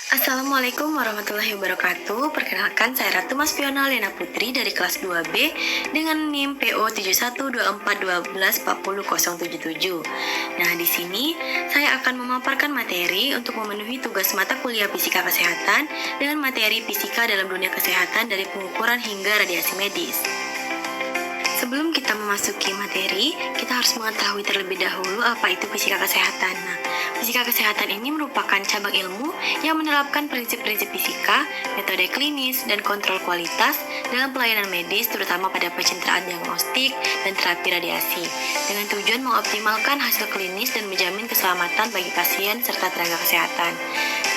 Assalamualaikum warahmatullahi wabarakatuh. Perkenalkan, saya Ratu Mas Fiona Lena Putri dari kelas 2B dengan NIM PO 7124124007. Nah, di sini saya akan memaparkan materi untuk memenuhi tugas mata kuliah Fisika Kesehatan dengan materi Fisika dalam dunia kesehatan dari pengukuran hingga radiasi medis. Sebelum kita memasuki materi, kita harus mengetahui terlebih dahulu apa itu fisika kesehatan. Nah, fisika kesehatan ini merupakan cabang ilmu yang menerapkan prinsip-prinsip fisika, metode klinis, dan kontrol kualitas dalam pelayanan medis, terutama pada pencitraan diagnostik dan terapi radiasi, dengan tujuan mengoptimalkan hasil klinis dan menjamin keselamatan bagi pasien serta tenaga kesehatan.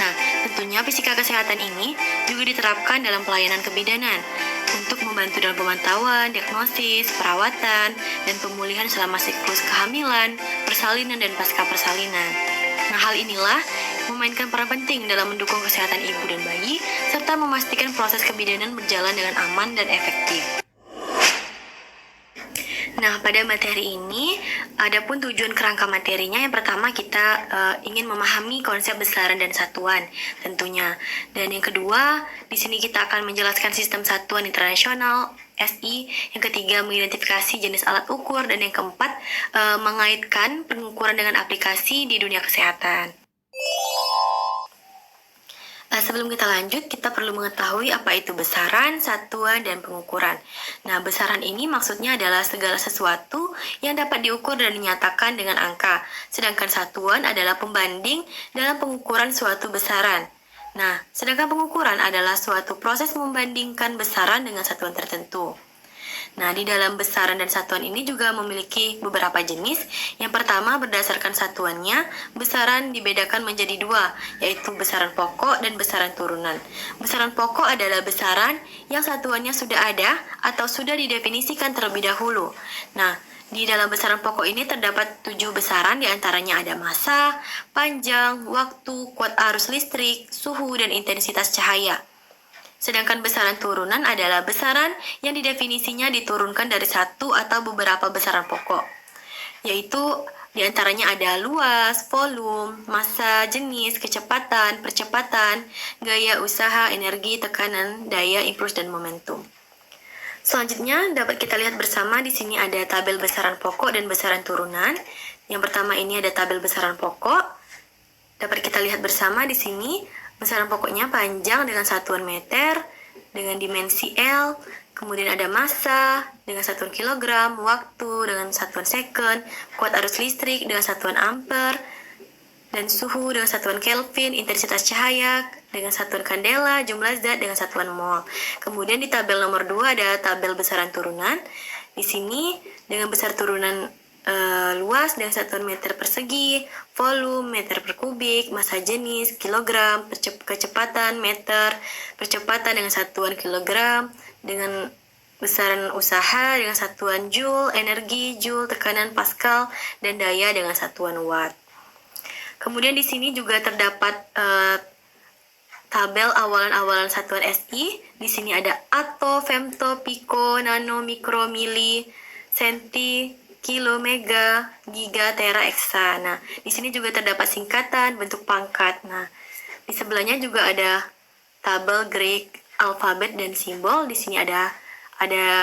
Nah, tentunya fisika kesehatan ini juga diterapkan dalam pelayanan kebidanan untuk membantu dalam pemantauan, diagnosis, perawatan, dan pemulihan selama siklus kehamilan, persalinan, dan pasca persalinan. Nah, hal inilah memainkan peran penting dalam mendukung kesehatan ibu dan bayi, serta memastikan proses kebidanan berjalan dengan aman dan efektif. Nah, pada materi ini, adapun tujuan kerangka materinya, yang pertama kita ingin memahami konsep besaran dan satuan, tentunya. Dan yang kedua, di sini kita akan menjelaskan sistem satuan internasional SI. Yang ketiga, mengidentifikasi jenis alat ukur, dan yang keempat, mengaitkan pengukuran dengan aplikasi di dunia kesehatan. Sebelum kita lanjut, kita perlu mengetahui apa itu besaran, satuan, dan pengukuran. Nah, besaran ini maksudnya adalah segala sesuatu yang dapat diukur dan dinyatakan dengan angka. Sedangkan satuan adalah pembanding dalam pengukuran suatu besaran. Nah, sedangkan pengukuran adalah suatu proses membandingkan besaran dengan satuan tertentu. Nah, di dalam besaran dan satuan ini juga memiliki beberapa jenis. Yang pertama, berdasarkan satuannya, besaran dibedakan menjadi dua, yaitu besaran pokok dan besaran turunan. Besaran pokok adalah besaran yang satuannya sudah ada atau sudah didefinisikan terlebih dahulu. Nah, di dalam besaran pokok ini terdapat 7 besaran, diantaranya ada massa, panjang, waktu, kuat arus listrik, suhu, dan intensitas cahaya. Sedangkan besaran turunan adalah besaran yang didefinisinya diturunkan dari satu atau beberapa besaran pokok, yaitu diantaranya ada luas, volume, massa, jenis, kecepatan, percepatan, gaya usaha, energi, tekanan, daya, impuls, dan momentum. Selanjutnya dapat kita lihat bersama, di sini ada tabel besaran pokok dan besaran turunan. Yang pertama ini ada tabel besaran pokok. Dapat kita lihat bersama di sini. Besaran pokoknya panjang dengan satuan meter, dengan dimensi L, kemudian ada massa dengan satuan kilogram, waktu dengan satuan second, kuat arus listrik dengan satuan ampere, dan suhu dengan satuan Kelvin, intensitas cahaya dengan satuan kandela, jumlah zat dengan satuan mol. Kemudian di tabel nomor 2 ada tabel besaran turunan. Di sini dengan besar turunan luas dengan satuan meter persegi, volume meter per kubik, massa jenis kilogram, kecepatan meter, percepatan dengan satuan kilogram, dengan besaran usaha dengan satuan joule, energi joule, tekanan pascal, dan daya dengan satuan watt. Kemudian di sini juga terdapat tabel awalan-awalan satuan SI. Di sini ada atto, femto, pico, nano, mikro, mili, senti, kilo, mega, giga, tera, eksa. Nah, di sini juga terdapat singkatan, bentuk pangkat. Nah, di sebelahnya juga ada tabel Greek, alfabet, dan simbol. Di sini ada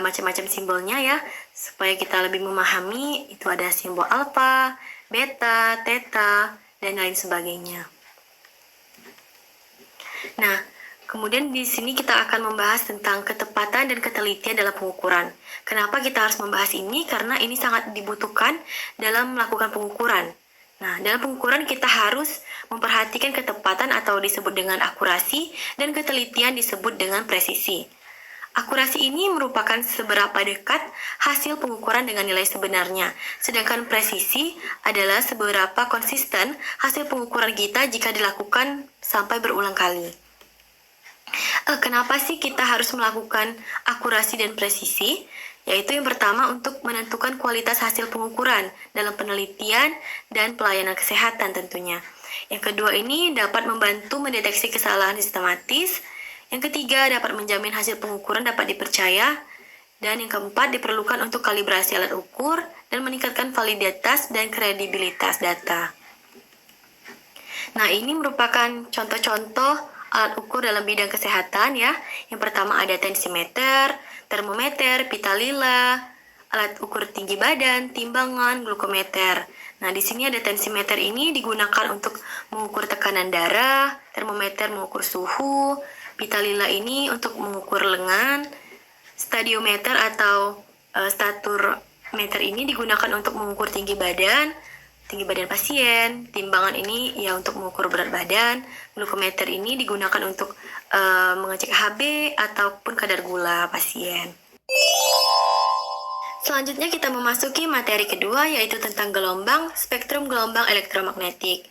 macam-macam simbolnya ya, supaya kita lebih memahami. Itu ada simbol alfa, beta, theta, dan lain sebagainya. Nah, kemudian di sini kita akan membahas tentang ketepatan dan ketelitian dalam pengukuran. Kenapa kita harus membahas ini? Karena ini sangat dibutuhkan dalam melakukan pengukuran. Nah, dalam pengukuran kita harus memperhatikan ketepatan atau disebut dengan akurasi, dan ketelitian disebut dengan presisi. Akurasi ini merupakan seberapa dekat hasil pengukuran dengan nilai sebenarnya, sedangkan presisi adalah seberapa konsisten hasil pengukuran kita jika dilakukan sampai berulang kali. Kenapa sih kita harus melakukan akurasi dan presisi? Yaitu yang pertama untuk menentukan kualitas hasil pengukuran dalam penelitian dan pelayanan kesehatan tentunya. Yang kedua ini dapat membantu mendeteksi kesalahan sistematis. Yang ketiga dapat menjamin hasil pengukuran dapat dipercaya. Dan yang keempat diperlukan untuk kalibrasi alat ukur dan meningkatkan validitas dan kredibilitas data. Nah, ini merupakan contoh-contoh alat ukur dalam bidang kesehatan ya. Yang pertama ada tensimeter, termometer, pita lila, alat ukur tinggi badan, timbangan, glukometer. Nah, di sini ada tensimeter ini digunakan untuk mengukur tekanan darah, termometer mengukur suhu, pita lila ini untuk mengukur lengan, stadiometer atau statometer ini digunakan untuk mengukur tinggi badan pasien. Timbangan ini ya untuk mengukur berat badan. Glukometer ini digunakan untuk mengecek HB ataupun kadar gula pasien. Selanjutnya kita memasuki materi kedua, yaitu tentang gelombang, spektrum gelombang elektromagnetik.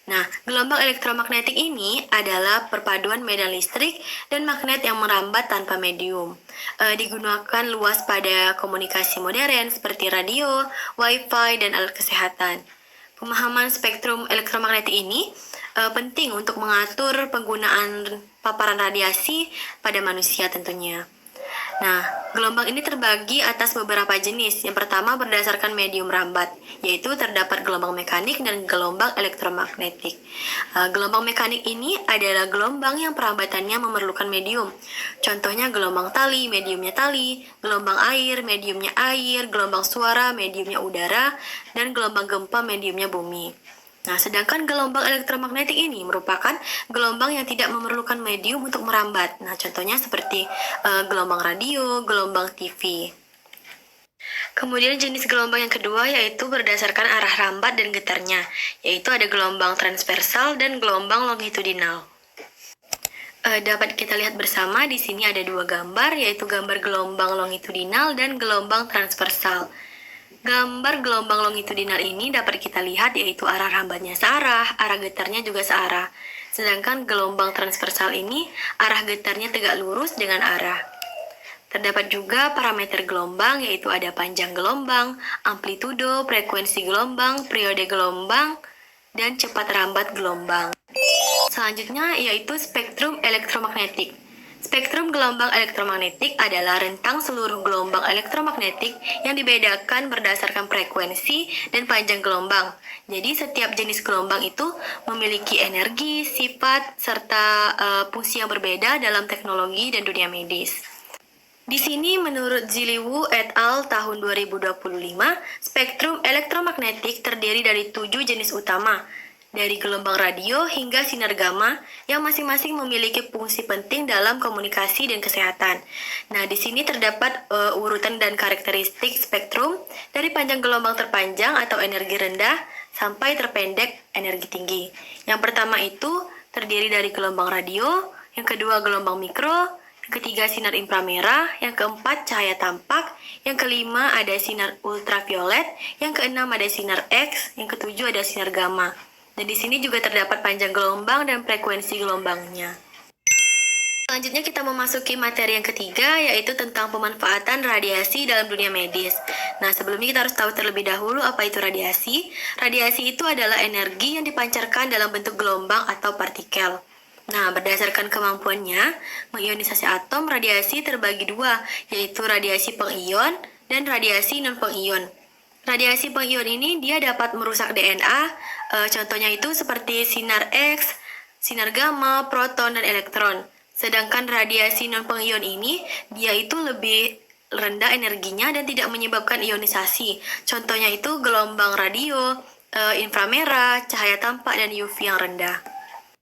Nah, gelombang elektromagnetik ini adalah perpaduan medan listrik dan magnet yang merambat tanpa medium. Digunakan luas pada komunikasi modern seperti radio, wifi, dan alat kesehatan. Pemahaman spektrum elektromagnetik ini penting untuk mengatur penggunaan paparan radiasi pada manusia tentunya. Nah, gelombang ini terbagi atas beberapa jenis. Yang pertama berdasarkan medium rambat, yaitu terdapat gelombang mekanik dan gelombang elektromagnetik. Gelombang mekanik ini adalah gelombang yang perambatannya memerlukan medium. Contohnya gelombang tali, mediumnya tali, gelombang air, mediumnya air, gelombang suara, mediumnya udara, dan gelombang gempa, mediumnya bumi. Nah, sedangkan gelombang elektromagnetik ini merupakan gelombang yang tidak memerlukan medium untuk merambat. Nah, contohnya seperti gelombang radio, gelombang TV. Kemudian jenis gelombang yang kedua yaitu berdasarkan arah rambat dan getarnya, yaitu ada gelombang transversal dan gelombang longitudinal. Dapat kita lihat bersama di sini ada dua gambar, yaitu gambar gelombang longitudinal dan gelombang transversal. Gambar gelombang longitudinal ini dapat kita lihat yaitu arah rambatnya searah, arah getarnya juga searah. Sedangkan gelombang transversal ini arah getarnya tegak lurus dengan arah. Terdapat juga parameter gelombang yaitu ada panjang gelombang, amplitudo, frekuensi gelombang, periode gelombang, dan cepat rambat gelombang. Selanjutnya yaitu spektrum elektromagnetik. Spektrum gelombang elektromagnetik adalah rentang seluruh gelombang elektromagnetik yang dibedakan berdasarkan frekuensi dan panjang gelombang. Jadi setiap jenis gelombang itu memiliki energi, sifat, serta fungsi yang berbeda dalam teknologi dan dunia medis. Di sini menurut Ziliwu et al. Tahun 2025, spektrum elektromagnetik terdiri dari 7 jenis utama, dari gelombang radio hingga sinar gamma yang masing-masing memiliki fungsi penting dalam komunikasi dan kesehatan. Nah, di sini terdapat urutan dan karakteristik spektrum dari panjang gelombang terpanjang atau energi rendah sampai terpendek energi tinggi. Yang pertama itu terdiri dari gelombang radio, yang kedua gelombang mikro, yang ketiga sinar inframerah, yang keempat cahaya tampak, yang kelima ada sinar ultraviolet, yang keenam ada sinar X, yang ketujuh ada sinar gamma. Dan di sini juga terdapat panjang gelombang dan frekuensi gelombangnya. Selanjutnya kita memasuki materi yang ketiga, yaitu tentang pemanfaatan radiasi dalam dunia medis. Nah, sebelumnya kita harus tahu terlebih dahulu apa itu radiasi. Radiasi itu adalah energi yang dipancarkan dalam bentuk gelombang atau partikel. Nah, berdasarkan kemampuannya mengionisasi atom, radiasi terbagi dua, yaitu radiasi pengion dan radiasi non-pengion. Radiasi pengion ini dia dapat merusak DNA, contohnya itu seperti sinar X, sinar gamma, proton, dan elektron. Sedangkan radiasi non-pengion ini dia itu lebih rendah energinya dan tidak menyebabkan ionisasi. Contohnya itu gelombang radio, inframerah, cahaya tampak, dan UV yang rendah.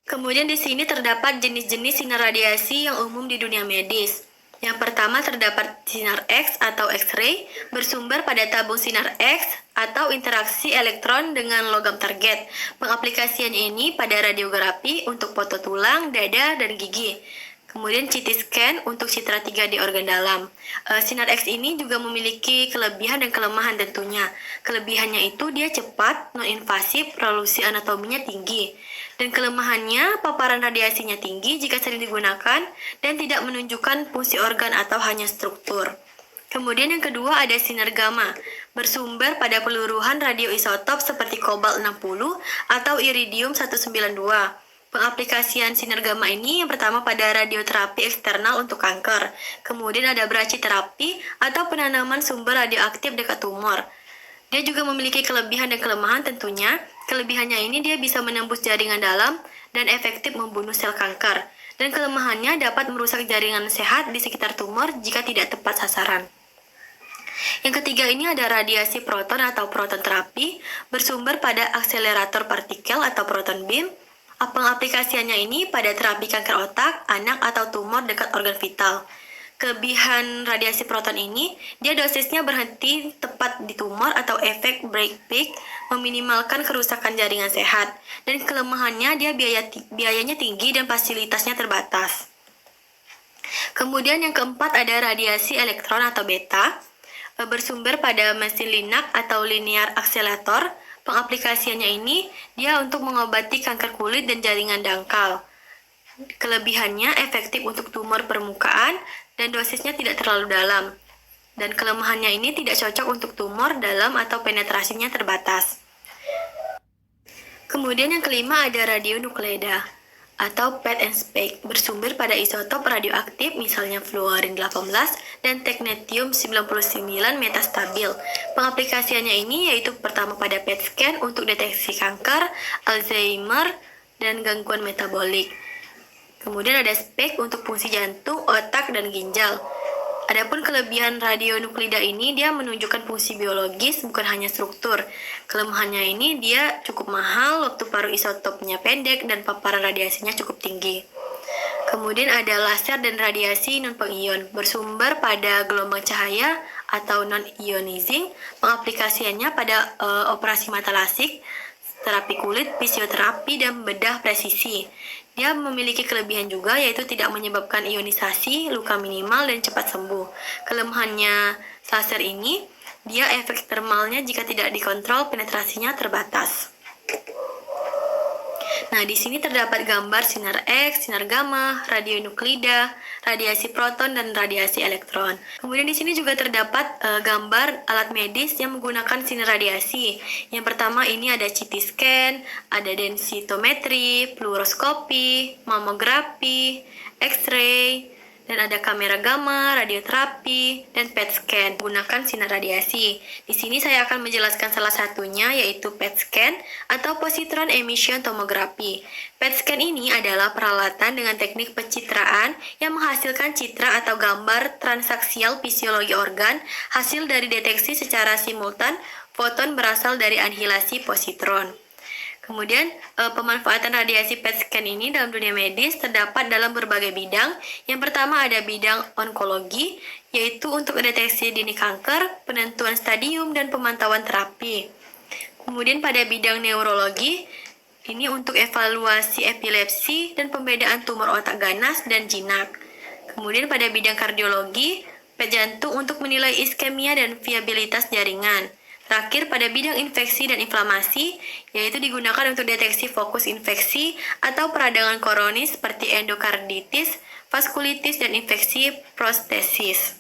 Kemudian di sini terdapat jenis-jenis sinar radiasi yang umum di dunia medis. Yang pertama terdapat sinar X atau X-ray, bersumber pada tabung sinar X atau interaksi elektron dengan logam target. Pengaplikasiannya ini pada radiografi untuk foto tulang, dada, dan gigi. Kemudian CT scan untuk citra 3D organ dalam. Sinar X ini juga memiliki kelebihan dan kelemahan tentunya. Kelebihannya itu dia cepat, non-invasif, resolusi anatominya tinggi. Dan kelemahannya, paparan radiasinya tinggi jika sering digunakan dan tidak menunjukkan fungsi organ atau hanya struktur. Kemudian yang kedua ada sinar gamma, bersumber pada peluruhan radioisotop seperti kobalt 60 atau iridium 192. Pengaplikasian sinar gamma ini yang pertama pada radioterapi eksternal untuk kanker. Kemudian ada brachyterapi atau penanaman sumber radioaktif dekat tumor. Dia juga memiliki kelebihan dan kelemahan tentunya. Kelebihannya ini dia bisa menembus jaringan dalam dan efektif membunuh sel kanker. Dan kelemahannya dapat merusak jaringan sehat di sekitar tumor jika tidak tepat sasaran. Yang ketiga ini ada radiasi proton atau proton terapi bersumber pada akselerator partikel atau proton beam. Pengaplikasiannya ini pada terapi kanker otak, anak atau tumor dekat organ vital. Kelebihan radiasi proton ini, dia dosisnya berhenti tepat di tumor atau efek break peak, meminimalkan kerusakan jaringan sehat. Dan kelemahannya, dia biayanya tinggi dan fasilitasnya terbatas. Kemudian yang keempat ada radiasi elektron atau beta, bersumber pada mesin Linac atau linear accelerator. Pengaplikasiannya ini, dia untuk mengobati kanker kulit dan jaringan dangkal. Kelebihannya efektif untuk tumor permukaan dan dosisnya tidak terlalu dalam. Dan kelemahannya ini tidak cocok untuk tumor dalam atau penetrasinya terbatas. Kemudian yang kelima ada radionukleida atau PET and SPECT bersumber pada isotop radioaktif misalnya fluorin 18 dan technetium 99 metastabil. Pengaplikasiannya ini yaitu pertama pada PET scan untuk deteksi kanker, Alzheimer, dan gangguan metabolik. Kemudian ada SPECT untuk fungsi jantung, otak, dan ginjal. Adapun kelebihan radionukleida ini dia menunjukkan fungsi biologis bukan hanya struktur. Kelemahannya ini dia cukup mahal, waktu paruh isotopnya pendek, dan paparan radiasinya cukup tinggi. Kemudian ada laser dan radiasi non-pengion bersumber pada gelombang cahaya atau non-ionizing. Pengaplikasiannya pada operasi mata lasik, terapi kulit, fisioterapi, dan bedah presisi. Dia memiliki kelebihan juga yaitu tidak menyebabkan ionisasi, luka minimal, dan cepat sembuh. Kelemahannya laser ini, dia efek termalnya jika tidak dikontrol penetrasinya terbatas. Nah, di sini terdapat gambar sinar X, sinar gamma, radionukleida, radiasi proton, dan radiasi elektron. Kemudian di sini juga terdapat gambar alat medis yang menggunakan sinar radiasi. Yang pertama ini ada CT scan, ada densitometri, fluoroskopi, mamografi, X-ray, dan ada kamera gamma, radioterapi, dan PET scan menggunakan sinar radiasi. Di sini saya akan menjelaskan salah satunya yaitu PET scan atau positron emission tomography. PET scan ini adalah peralatan dengan teknik pencitraan yang menghasilkan citra atau gambar transaksial fisiologi organ hasil dari deteksi secara simultan foton berasal dari anihilasi positron. Kemudian, pemanfaatan radiasi PET scan ini dalam dunia medis terdapat dalam berbagai bidang. Yang pertama ada bidang onkologi, yaitu untuk deteksi dini kanker, penentuan stadium, dan pemantauan terapi. Kemudian pada bidang neurologi, ini untuk evaluasi epilepsi dan pembedaan tumor otak ganas dan jinak. Kemudian pada bidang kardiologi, PET jantung untuk menilai iskemia dan viabilitas jaringan. Terakhir, pada bidang infeksi dan inflamasi, yaitu digunakan untuk deteksi fokus infeksi atau peradangan koronis seperti endokarditis, vaskulitis, dan infeksi prostesis.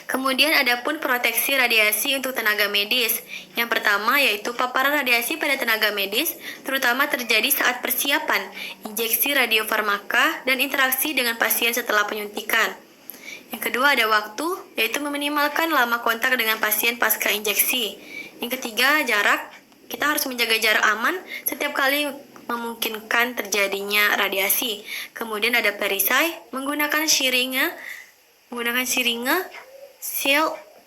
Kemudian ada pun proteksi radiasi untuk tenaga medis. Yang pertama yaitu paparan radiasi pada tenaga medis, terutama terjadi saat persiapan, injeksi radiofarmaka, dan interaksi dengan pasien setelah penyuntikan. Yang kedua ada waktu, yaitu meminimalkan lama kontak dengan pasien pasca injeksi. Yang ketiga jarak, kita harus menjaga jarak aman setiap kali memungkinkan terjadinya radiasi. Kemudian ada perisai, menggunakan siringe,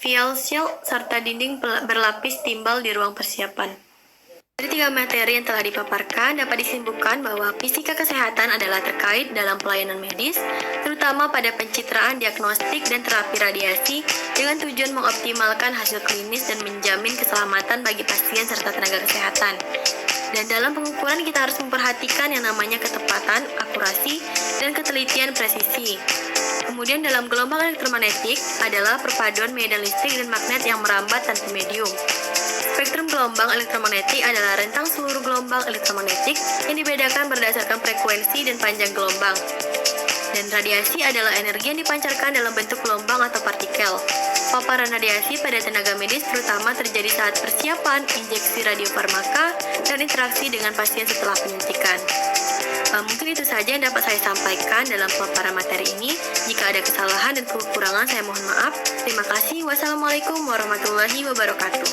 vial seal, serta dinding berlapis timbal di ruang persiapan. Dari tiga materi yang telah dipaparkan, dapat disimpulkan bahwa fisika kesehatan adalah terkait dalam pelayanan medis, terutama pada pencitraan, diagnostik, dan terapi radiasi, dengan tujuan mengoptimalkan hasil klinis dan menjamin keselamatan bagi pasien serta tenaga kesehatan. Dan dalam pengukuran kita harus memperhatikan yang namanya ketepatan, akurasi, dan ketelitian presisi. Kemudian dalam gelombang elektromagnetik adalah perpaduan medan listrik dan magnet yang merambat tanpa medium. Spektrum gelombang elektromagnetik adalah rentang seluruh gelombang elektromagnetik yang dibedakan berdasarkan frekuensi dan panjang gelombang. Dan radiasi adalah energi yang dipancarkan dalam bentuk gelombang atau partikel. Paparan radiasi pada tenaga medis terutama terjadi saat persiapan, injeksi radiofarmaka, dan interaksi dengan pasien setelah penyuntikan. Mungkin itu saja yang dapat saya sampaikan dalam pemaparan materi ini. Jika ada kesalahan dan kekurangan, saya mohon maaf. Terima kasih. Wassalamualaikum warahmatullahi wabarakatuh.